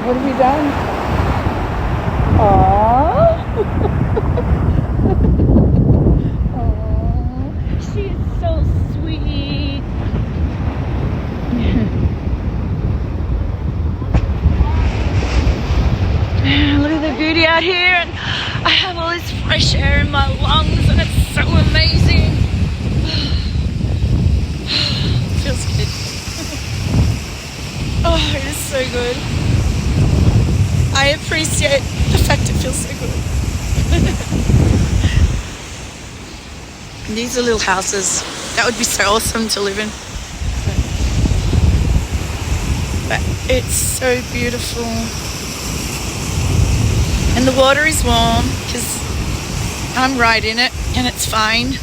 What have you done? Aww. Aww. She is so sweet. Look at the beauty out here, and I have all this fresh air in my lungs, and it's so amazing. Feels good. Oh, it is so good. I appreciate the fact it feels so good. These are little houses. That would be so awesome to live in. But it's so beautiful. And the water is warm because I'm right in it and it's fine.